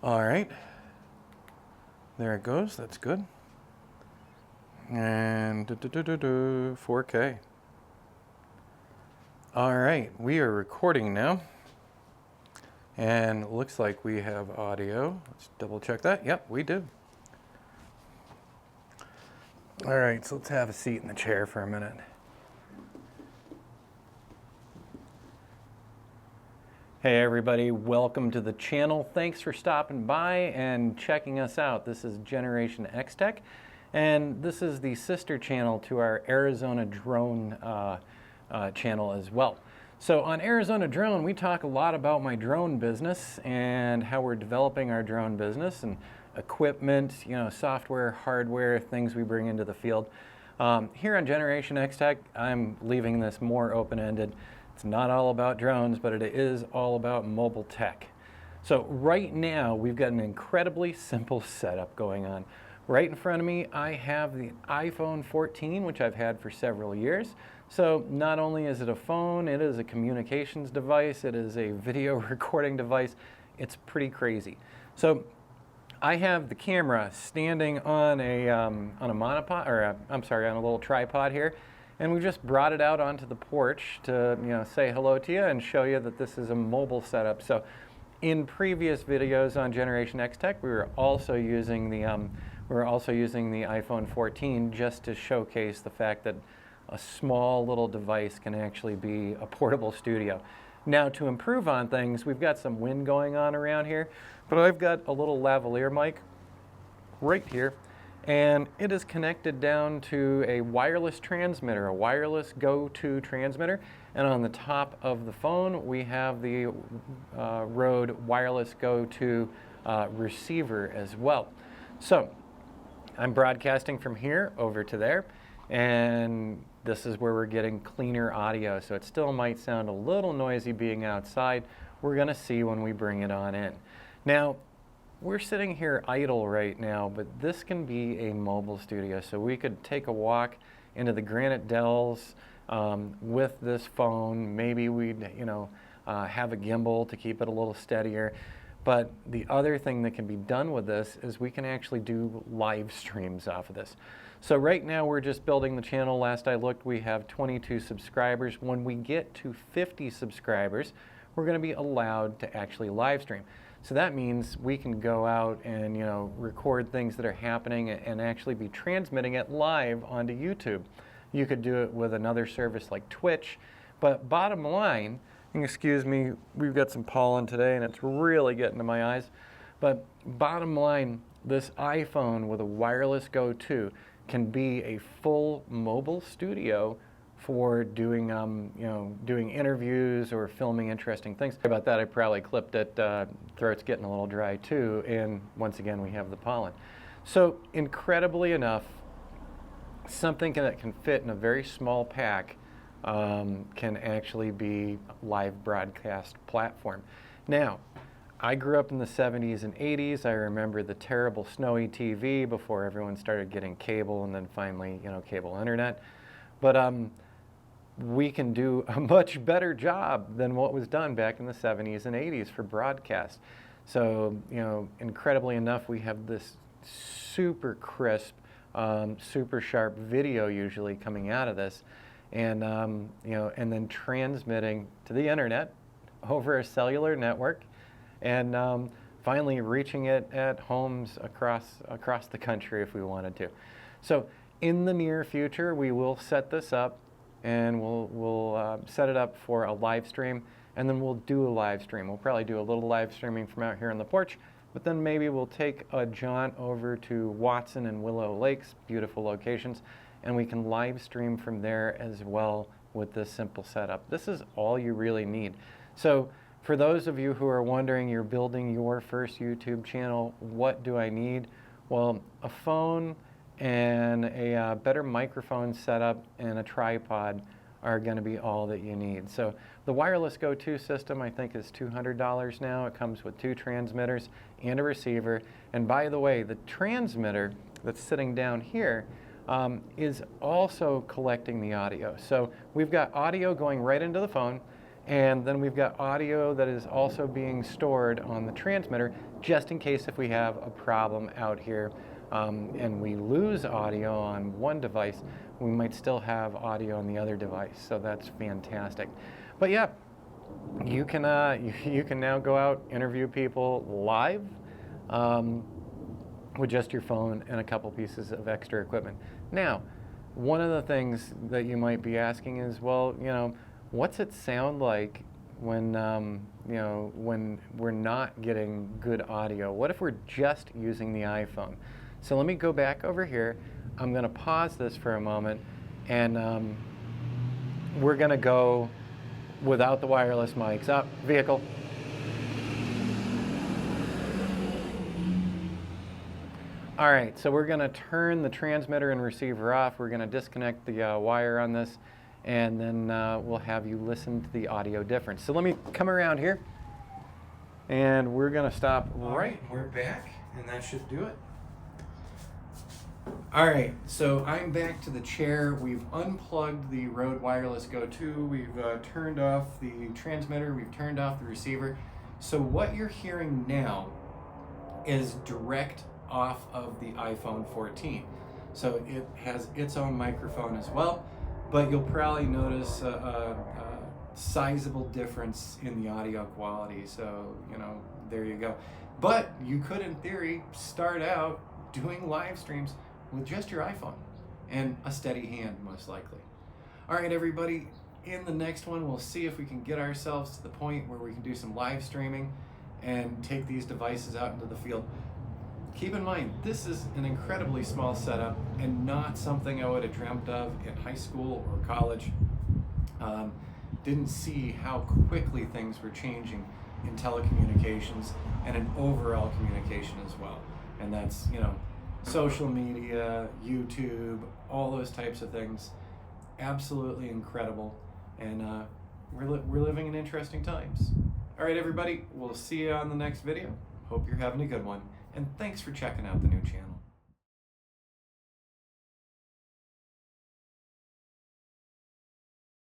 All right, there it goes. That's good. And 4K. All right, we are recording now. And it looks like we have audio. Let's double check that. Yep, we do. All right, so let's have a seat in the chair for a minute. Hey everybody, welcome to the channel. Thanks for stopping by and checking us out. This is Generation X Tech, and this is the sister channel to our Arizona Drone channel as well. So on Arizona Drone, we talk a lot about my drone business and how we're developing our drone business and equipment, software, hardware, things we bring into the field. Here on Generation X Tech, I'm leaving this more open-ended. It's not all about drones, but it is all about mobile tech. So right now, we've got an incredibly simple setup going on. Right in front of me, I have the iPhone 14, which I've had for several years. So not only is it a phone, it is a communications device, it is a video recording device. It's pretty crazy. So I have the camera standing on a monopod, or on a little tripod here. And we just brought it out onto the porch to say hello to you and show you that this is a mobile setup. So in previous videos on Generation X Tech, we were also using the iPhone 14 just to showcase the fact that a small little device can actually be a portable studio. Now to improve on things, we've got some wind going on around here, but I've got a little lavalier mic right here. And it is connected down to a wireless transmitter, a wireless Go-To transmitter. And on the top of the phone, we have the Rode wireless Go-To receiver as well. So I'm broadcasting from here over to there. And this is where we're getting cleaner audio. So it still might sound a little noisy being outside. We're going to see when we bring it on in. Now, we're sitting here idle right now, but this can be a mobile studio. So we could take a walk into the Granite Dells with this phone. Maybe we'd, have a gimbal to keep it a little steadier. But the other thing that can be done with this is we can actually do live streams off of this. So right now we're just building the channel. Last I looked, we have 22 subscribers. When we get to 50 subscribers, we're going to be allowed to actually live stream. So that means we can go out and record things that are happening and actually be transmitting it live onto YouTube. You could do it with another service like Twitch, but bottom line, excuse me, we've got some pollen today and it's really getting to my eyes, but bottom line, this iPhone with a wireless Go-To can be a full mobile studio for doing, doing interviews or filming interesting things. About that, I probably clipped it. Throat's getting a little dry too, and once again, we have the pollen. So, incredibly enough, something that can fit in a very small pack can actually be a live broadcast platform. Now, I grew up in the 70s and 80s. I remember the terrible snowy TV before everyone started getting cable, and then finally, cable internet. But we can do a much better job than what was done back in the 70s and 80s for broadcast. So, incredibly enough, we have this super crisp, super sharp video usually coming out of this, and and then transmitting to the internet over a cellular network, and finally reaching it at homes across the country if we wanted to. So in the near future, we will set this up, and we'll set it up for a live stream, and then we'll do a live stream. We'll probably do a little live streaming from out here on the porch, but then maybe we'll take a jaunt over to Watson and Willow Lakes, beautiful locations, and we can live stream from there as well with this simple setup. This is all you really need. So for those of you who are wondering, you're building your first YouTube channel, what do I need? Well, a phone and a better microphone setup and a tripod are going to be all that you need. So the wireless Go-To system, I think, is $200 now. It comes with 2 transmitters and a receiver. And by the way, the transmitter that's sitting down here is also collecting the audio. So we've got audio going right into the phone, And then we've got audio that is also being stored on the transmitter, just in case if we have a problem out here and we lose audio on one device, we might still have audio on the other device. So that's fantastic. But yeah, you can now go out, interview people live with just your phone and a couple pieces of extra equipment. Now, one of the things that you might be asking is, well, what's it sound like when when we're not getting good audio? What if we're just using the iPhone? So let me go back over here. I'm going to pause this for a moment, and we're going to go without the wireless mics. Up, vehicle. All right, so we're going to turn the transmitter and receiver off. We're going to disconnect the wire on this, and then we'll have you listen to the audio difference. So let me come around here, and we're going to stop right. We're back, and that should do it. All right, so I'm back to the chair. We've unplugged the Rode Wireless Go 2. We've turned off the transmitter. We've turned off the receiver. So what you're hearing now is direct off of the iPhone 14. So it has its own microphone as well, but you'll probably notice a sizable difference in the audio quality. So, there you go. But you could, in theory, start out doing live streams with just your iPhone and a steady hand, most likely. All right, everybody, in the next one, we'll see if we can get ourselves to the point where we can do some live streaming and take these devices out into the field. Keep in mind, this is an incredibly small setup and not something I would have dreamt of in high school or college. Didn't see how quickly things were changing in telecommunications and in overall communication as well. And that's, social media, YouTube, all those types of things. Absolutely incredible. And we're living in interesting times. All right, everybody, we'll see you on the next video. Hope you're having a good one. And thanks for checking out the new channel.